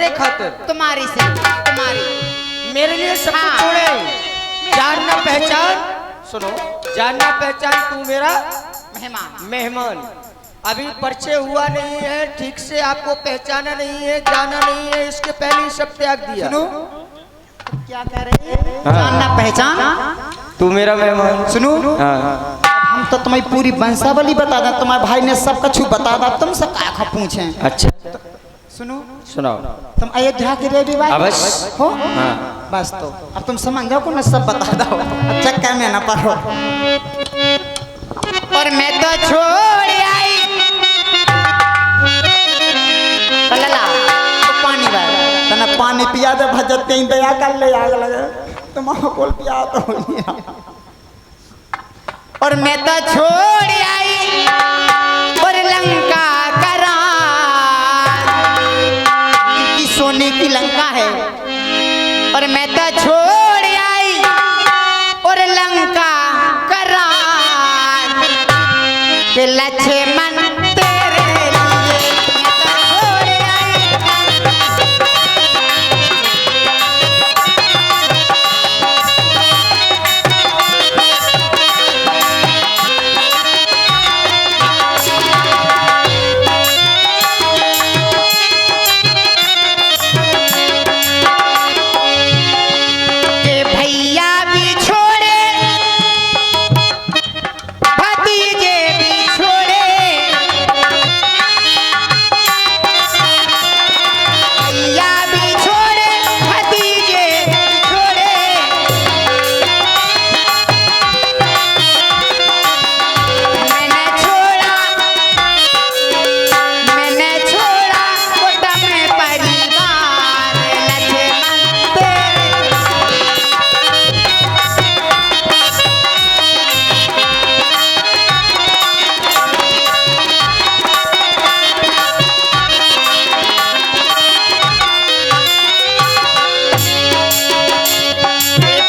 मेरे खातिर, तुम्हारी से, तुम्हारी मेरे लिए सब कुछ छोड़े। जानना पहचान, सुनो, जानना पहचान, तू मेरा मेहमान। मेहमान। अभी परिचय हुआ नहीं है, ठीक से आपको पहचाना नहीं है, जाना नहीं है, इसके पहले ही सब त्याग दिया। सुनो क्या कह रहे हैं? जानना पहचान, तू मेरा मेहमान। सुनो हाँ। हम तो तुम्हारी पूरी वंशावली बता दें, तुम्हारे भाई ने सब कछु बता दा, तुम सब क्या पूछे। अच्छा सुनो सुनाओ। तुम अयोध्या के रेडी अवश्य हो। हाँ। बस तो अब तुम समझ जाओ को मैं सब बता दो, अब चक्कर में ना पड़ो। और मैं तो छोड़ आई लला तो पानी बार तना पानी पिया दे भजत कहीं दया कर ले, आग लगे तुम्हारा कोल पिया तो हो। और मैं तो छोड़ आई और लंका करा, की सोने की लंका है। और मैं तो छोड़ आई और लंका करा के लक्ष्मण तेरे लिए मैं तो छोड़ आई। के भैया भी छोड़े, भतीजे भी छोड़े, भैया भी छोड़े, भतीजे भी छोड़े। मैंने छोड़ा कुटुंब परिवार, लक्ष्मण तेरे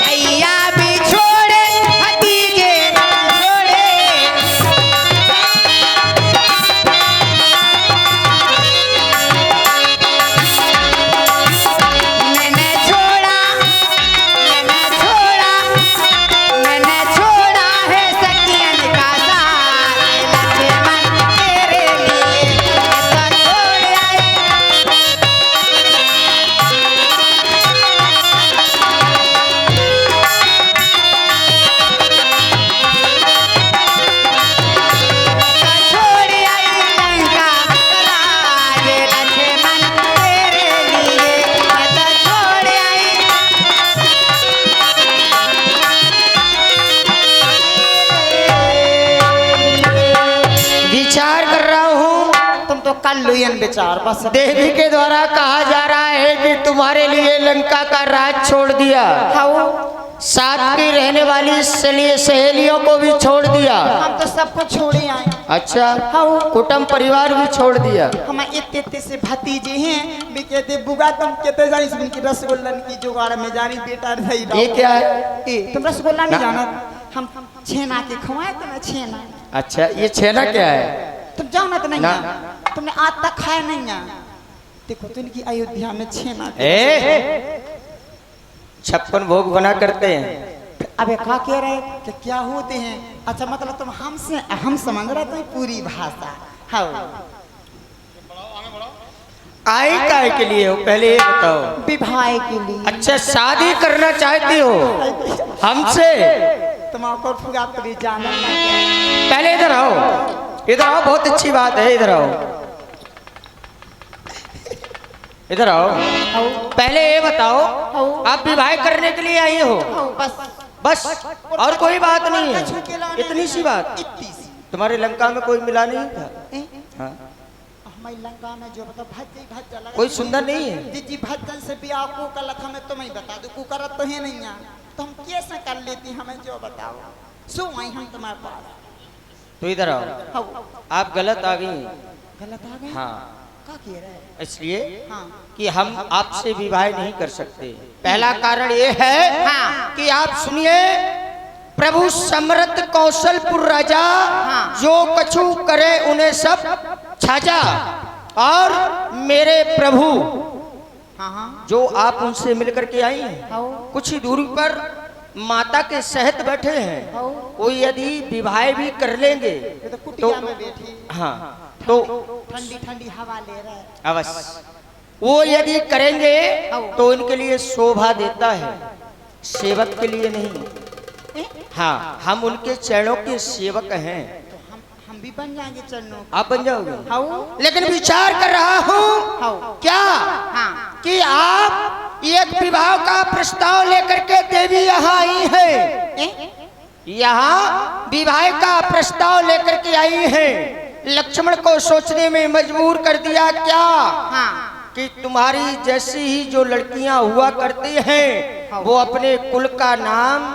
भैया भी छोड़े, भतीजे भी छोड़े। मैंने छोड़ा है सखियन का साथ, लक्ष्मण तेरे लिए मैं तो छोड़ आई। छोड़ आई लंका राज, लक्ष्मण तेरे लिए मैं तो छोड़ आई। विचार कर रहा हूँ। तुम तो कल लुयन विचार बस। देवी के द्वारा कहा जा रहा है कि तुम्हारे लिए लंका का राज छोड़ दिया, साथ की रहने वाली सहेलियों को भी छोड़ दिया। हम तो सबको छोड़े आए। अच्छा, कुटुंब परिवार भी छोड़ दिया। हम इतने से भतीजे हैं भी कहते बुगा तुम कहते जानी सुन की रसगुल्लन की जुगाड़ में जानी बेटा नहीं। ये क्या है? तुम रसगुल्ला नहीं जाना, हम छेना के खवाए तुम्हें छेना। अच्छा, ये छेना क्या है? तुम जाना तो नहीं ना। तुमने आज तक खाया नहीं है। देखो तुम की अयोध्या में छेना 56 भोग बना करते हैं। अबे क्या कह रहे कि क्या होते हैं? अच्छा मतलब तुम हमसे हम समझ रहे थे पूरी भाषा। हाँ आई काय के लिए हो, पहले ये बताओ। विवाह के लिए। अच्छा, शादी करना चाहती हो हमसे? तुम्हारा फुगा तो जाना। पहले इधर आओ, इधर आओ, बहुत अच्छी बात है, इधर आओ, इधर आओ। पहले ये बताओ, आप विवाह करने के लिए आई हो? बस और कोई बात नहीं है, इतनी सी बात। तुम्हारे लंका में कोई मिला नहीं था? हाँ। हमारी लंका में जो मतलब भज कोई सुंदर नहीं है? जी भजन से भी आपको कल हमें तुम्हें बता दो को करत तो है नहीं है, तो हम कैसे कर लेती हमें जो बताओ। सो आई हम तुम्हारे पास। तो इधर आओ। आप गलत आ गई। गलत आ गए? हाँ। क्या कह रहे हैं? इसलिए हाँ। कि हम आपसे विवाह नहीं कर सकते। पहला कारण ये है हाँ। कि आप सुनिए, प्रभु समृद्ध कौशलपुर राजा हाँ। जो कछु करे उन्हें सब छाजा, और मेरे प्रभु हाँ हाँ जो आप उनसे मिल करके आई हैं, आओ कुछ ही दूरी पर माता के सहत बैठे हैं, आओ वो यदि विवाह भी कर लेंगे ये तो कुटिया में बैठी हाँ तो ठंडी ठंडी हवा ले रहा है। अवश्य वो यदि करेंगे तो इनके लिए शोभा देता है, सेवक के लिए नहीं। हाँ, हम उनके चरणों के सेवक हैं। तो हम भी बन जाएंगे चरणों के। आप बन जाओगे? आओ लेकिन विचार कर रहा हूँ आओ क्या हाँ कि आप एक विवाह का प्रस्ताव लेकर के देवी यहाँ आई है, यहाँ विवाह का प्रस्ताव लेकर के आई है। लक्ष्मण को सोचने में मजबूर कर दिया क्या हाँ कि तुम्हारी जैसी ही जो लड़कियां हुआ करती हैं वो अपने कुल का नाम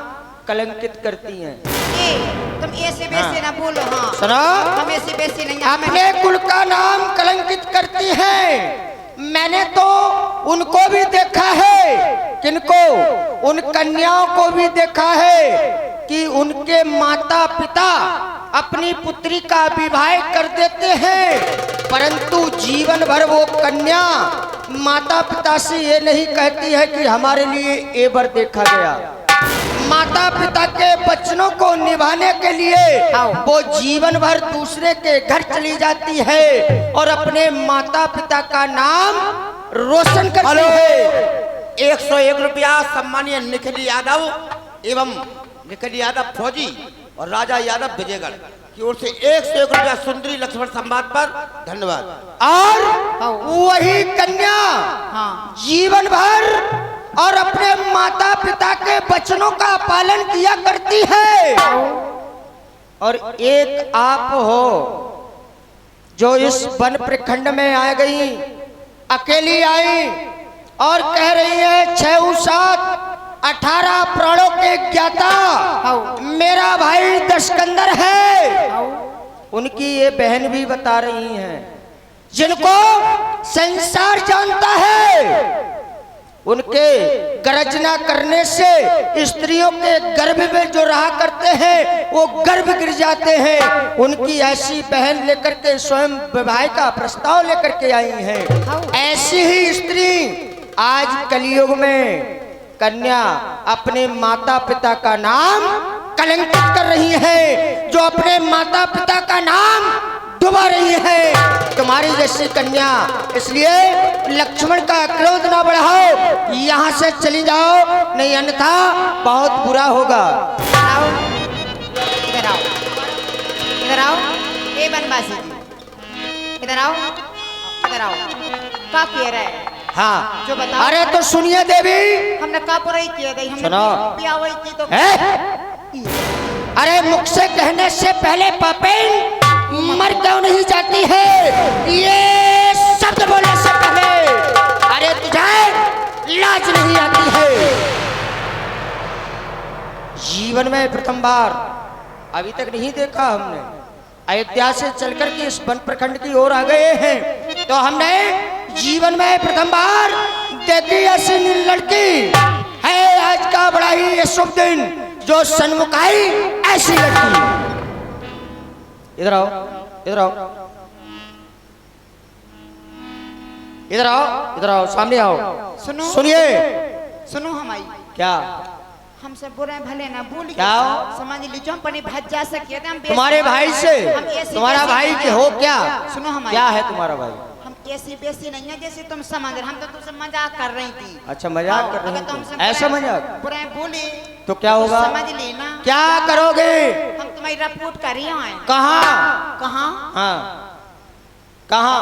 कलंकित करती हैं। तुम ऐसे वैसे ना बोलो। हाँ सुनो, हम ऐसे वैसे नहीं, अपने कुल का नाम कलंकित करती हैं। मैंने तो उनको भी देखा है, किनको? उन कन्याओं को भी देखा है कि उनके माता पिता अपनी पुत्री का विवाह कर देते हैं, परंतु जीवन भर वो कन्या माता पिता से ये नहीं कहती है कि हमारे लिए ये वर देखा गया। माता पिता के वचनों को निभाने के लिए वो जीवन भर दूसरे के घर चली जाती है और अपने माता पिता का नाम रोशन करती है। 101 रुपया सम्मानीय निखिल यादव एवं निखिल यादव फौजी और राजा यादव विजयगढ़ की ओर से 101 रुपया सुंदरी लक्ष्मण संवाद पर धन्यवाद। और वही कन्या हाँ जीवन भर और अपने माता पिता के वचनों का पालन किया करती है। और एक आप हो जो इस वन प्रखंड में आ गई, अकेली आई और कह रही है 6 7 18 प्राणों के ज्ञाता मेरा भाई दशकंदर है। उनकी ये बहन भी बता रही हैं जिनको संसार जानता है। उनके गर्जना करने से स्त्रियों के गर्भ में जो रहा करते हैं वो गर्भ गिर जाते हैं। उनकी ऐसी बहन लेकर के स्वयं विवाह का प्रस्ताव लेकर के आई हैं। ऐसी ही स्त्री आज कलयुग में कन्या अपने माता पिता का नाम कलंकित कर रही है, जो अपने माता पिता का नाम डुबा रही है, तुम्हारी जैसी कन्या। इसलिए लक्ष्मण का क्रोध ना बढ़ाओ, यहाँ से चली जाओ, नहीं अन्यथा बहुत बुरा होगा। आओ इधर आओ, इधर आओ ए बनवासी जी, इधर आओ, इधर आओ। का कह रहा है? हाँ जो बताओ। अरे तो सुनिए देवी, हमने का पूरा ही किया गई, हमने सुनो। पिया हुई की तो अरे मुख से कहने से पहले पापेन मर क्यों नहीं जाती है, ये शब्द बोलने से पहले अरे तुझे लाज नहीं आती है। जीवन में प्रथम बार, अभी तक नहीं देखा हमने, अयोध्या से चलकर के इस वन प्रखंड की ओर आ गए हैं तो हमने जीवन में प्रथम बार देखी ऐसी लड़की है। आज का बड़ा ही शुभ दिन जो सन्मुख आई ऐसी लड़की। इधर आओ, इधर आओ, इधर आओ, इधर आओ, सामने आओ। सुनो सुनिए। सुनो हम आई क्या? हमसे बुरे भले ना भूल क्या? समझ लीजिए हम पनी भज जा सके थे। हम तुम्हारे भाई से? तुम्हारा भाई के हो क्या? सुनो हम क्या है तुम्हारा भाई? हम ऐसी बेसी नहीं है जैसे तुम समझ रहे। हम तो तुमसे मजाक कर रही थी। अच्छा मजाक कर रही अगर थी? तुमसे ऐसा मजाक? बुरे बोले तो क्या होगा? समझ लेना। क्या करोगे? हम तुम्हारी रिपोर्ट कर रही हैं। कहाँ? कहाँ? हाँ कहाँ?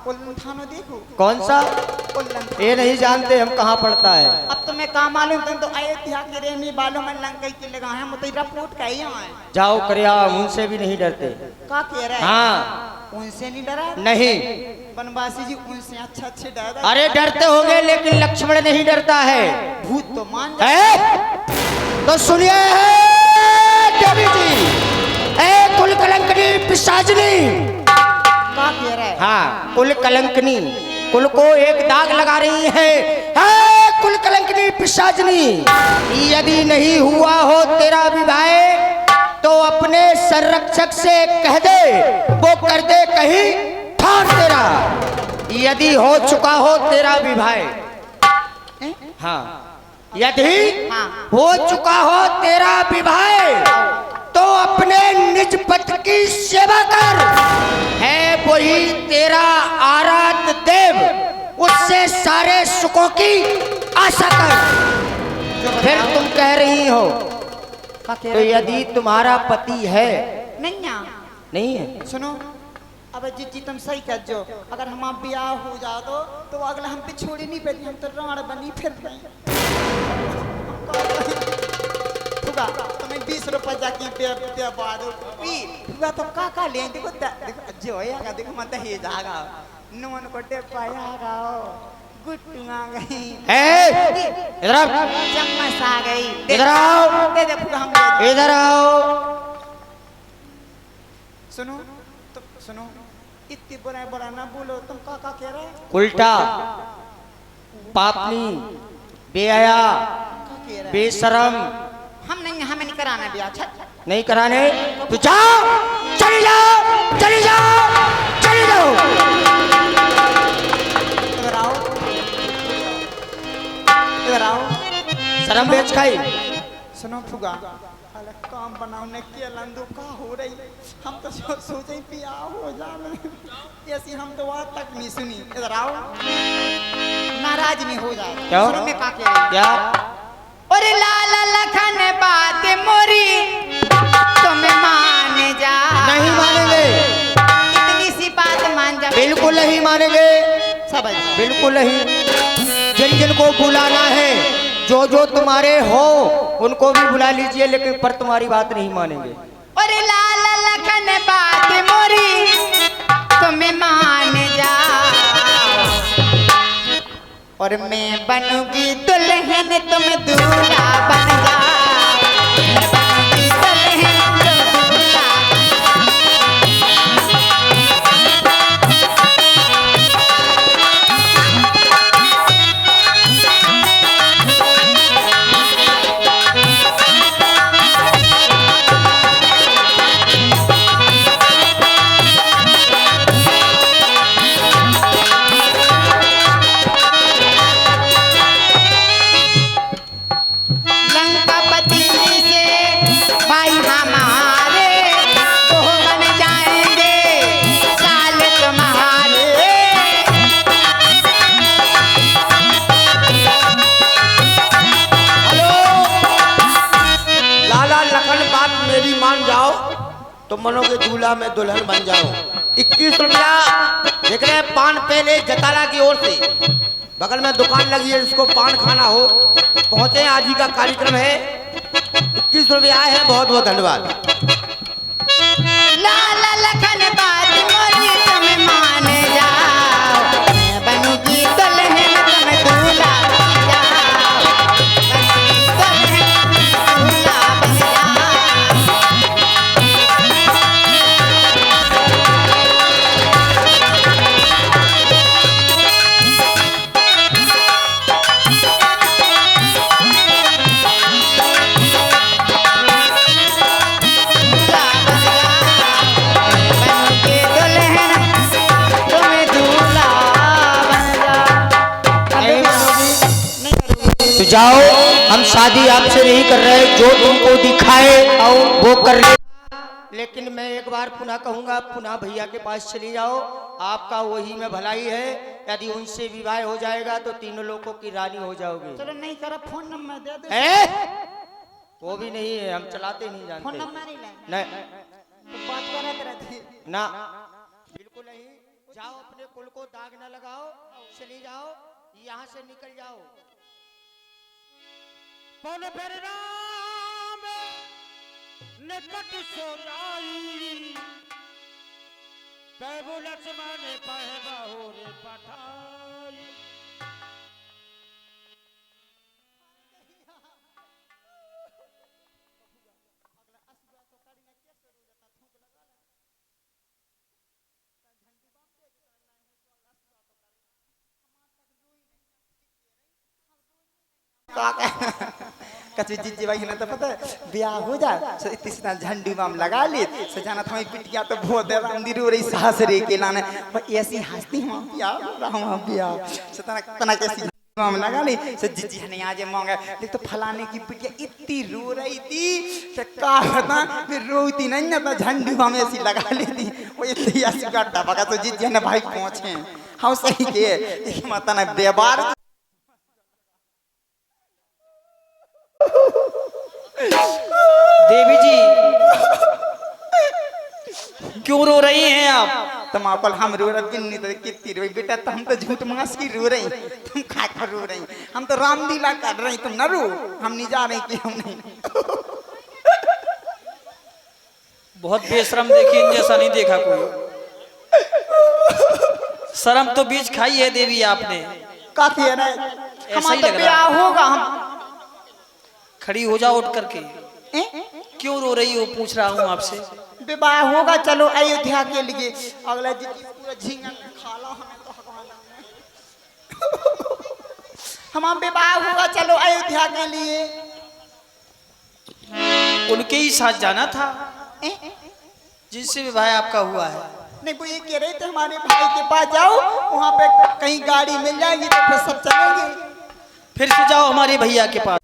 उल्लू थानो देखो। कौन सा? उल्लू। ये नहीं जानते हम कहाँ पड़ता है। अब तुम्हें कहाँ मालूम? तुम तो अयोध्या के रहने वालों में लंका के लगा है। हम तो रिपोर्ट कर रही हैं। जाओ करिया, उनसे भी नहीं डरते। का कह रहा है? हाँ उनसे नहीं डरा? नहीं। बनवासी जी उनसे अच्छे डर। अरे डरते होंगे लेकिन लक्ष्मण नहीं डरता है। भूत तो मान है? तो सुनिए देवी जी, कुल कलंकनी पिशाचनी। का कह रहा है? हाँ कुल कलंकनी, कुल को एक दाग लगा रही है। कुल कलंकनी पिशाचनी, यदि नहीं हुआ हो तेरा विवाह तो अपने संरक्षक से कह दे वो कर दे कहीं ठार तेरा। यदि हो चुका हो तेरा विवाह हाँ, यदि हाँ। हो चुका हो तेरा विवाह तो अपने निज पति की सेवा कर, है वही तेरा आराध्य देव, उससे सारे सुखों की आशा कर। फिर तुम कह रही हो तो यदि तुम्हारा पति है नहीं है, सुनो, अब जीजी तुम सही कर जो, अगर हम ब्याह हो जा तो अगला हम पे छोड़ी नहीं पैदी, हम तो राण बनी फिर रही। फुगा तुम्हें 20 रुपए जाके दे बादो फुगा तो का ले देखो जो है देखो मत ही जागा नमन को दे पायागा गुट्टू आ गई इधर आओ, चम्मच आ गई। इधर आओ, दे दे फुगा हम इधर आओ। सुनो तो सुनो, इतनी बुरा ना बोलो, तुम का कह रहे हो? उल्टा पापनी, बेहया, का कह रहे बेशरम हमें नहीं कराना ब्याह। नहीं कराने तो जाओ, चली जाओ, चली जाओ, चली जाओ। इधर आओ, इधर आओ। शर्म बेच खाई। सुनो फुगा, हाल काम बनाने के लंदू का हो रही, हम तो सोचे ब्याह हो जाए, ऐसी हम तो आज तक नहीं सुनी। इधर आओ, नाराज नहीं हो जाए। क्यों? शुरू में का कह रही? क्या? और लाला लखन बात मोरी तुम्हें मान जा। नहीं मानेंगे, इतनी सी बात मान जा। बिल्कुल नहीं मानेंगे, समझ बिल्कुल नहीं। जिन जिन को बुलाना है, जो जो तुम्हारे हो उनको भी बुला लीजिए, लेकिन पर तुम्हारी बात नहीं मानेंगे। और लाला लखन बात मोरी तुम्हें मान जा। और मैं बनूंगी दुल्हन तुम दूल्हा बन जा। मैं बनूंगी दुल्हन तुम दूल्हा। लंकापति से भाई हमारे तो बन जाएंगे साल तुम्हारे। हेलो, लाला लखन बात मेरी मान जाओ तो मनोगे दूल्हा में दुल्हन बन जाओ। 21 रुपया देख रहे हैं पान पहले जतारा की ओर से, बगल में दुकान लगी है, जिसको पान खाना हो पहुंचे। आज ही का कार्यक्रम है, 21 रुपया आए हैं, बहुत बहुत धन्यवाद। लाला लखन बात मोरी तुम मान जाओ। मैं बनूंगी दुल्हन तुम दूल्हा बन जाओ। बनूंगी दुल्हन दूल्हा बन जाओ। तो जाओ, हम शादी आपसे नहीं कर रहे, जो तुमको दिखाए आओ वो कर ले। लेकिन मैं एक बार पुनः कहूंगा, पुनः भैया के पास चली जाओ, आपका वही में भलाई है। यदि उनसे विवाह हो जाएगा तो तीनों लोगों की रानी हो जाओगे। चलो नहीं करा, फोन नंबर दे दो। वो भी नहीं है, हम चलाते नहीं फोन जानते। नंबर ही ले, नहीं तो बात करते रहते। ना, बिल्कुल नहीं। जाओ, अपने कुल को दाग न लगाओ, चली जाओ, यहाँ से निकल जाओ। पौन फिर राम निकट सो जाई, पैबु लक्ष्मण पहे बहुर पठाई। कचू जीजी भाई ना तो पता है ब्याह हो जाए, सो इतना झंडू बम लगा ले, सजाना था पिटिया तो बहुत देर मंदिर हो रही सास रे के लाने, पर ऐसी हंसती हम ब्याह, हम ब्याह, सतना कैसी हम लगा नहीं से जीजी ने आज मांगा देख तो फलाने की बिटिया इतनी रो रही थी कि का बता फिर रोती नहीं ना तो झंडी हमें ऐसी लगा लेती वो इतनी ऐसी गड्ढा बगा तो जीजी ने भाई पहुंचे हम सही के माता ने व्यवहार देवी जी क्यों रो रही हैं आप? तुम आपल हम रो रहे बिन्नी तो कितनी रोई बेटा तुम तो झूठ मांस की रो रही तुम खा कर रो रही हम तो रामलीला कर रही तुम न रो हम नहीं जा रहे कि हम नहीं बहुत बेशरम देखी, इन जैसा नहीं देखा कोई। शर्म तो बीच खाई है देवी आपने। काफी है ना ऐसा ही हमारा लग तो रहा ब्याह है। होगा हम खड़ी हो जाओ उठ करके। हैं? क्यों रो रही हो पूछ रहा हूँ आपसे। विवाह होगा चलो अयोध्या के लिए अगला जी पूरा झींगा खाला हमें तो भगवान हमारा विवाह होगा चलो अयोध्या के लिए उनके ही साथ जाना था जिनसे विवाह आपका हुआ है। नहीं वो ये कह रहे थे हमारे भाई के पास जाओ वहाँ पे कहीं गाड़ी मिल जाएगी तो फिर सब चलेंगे फिर से जाओ हमारे भैया के पास।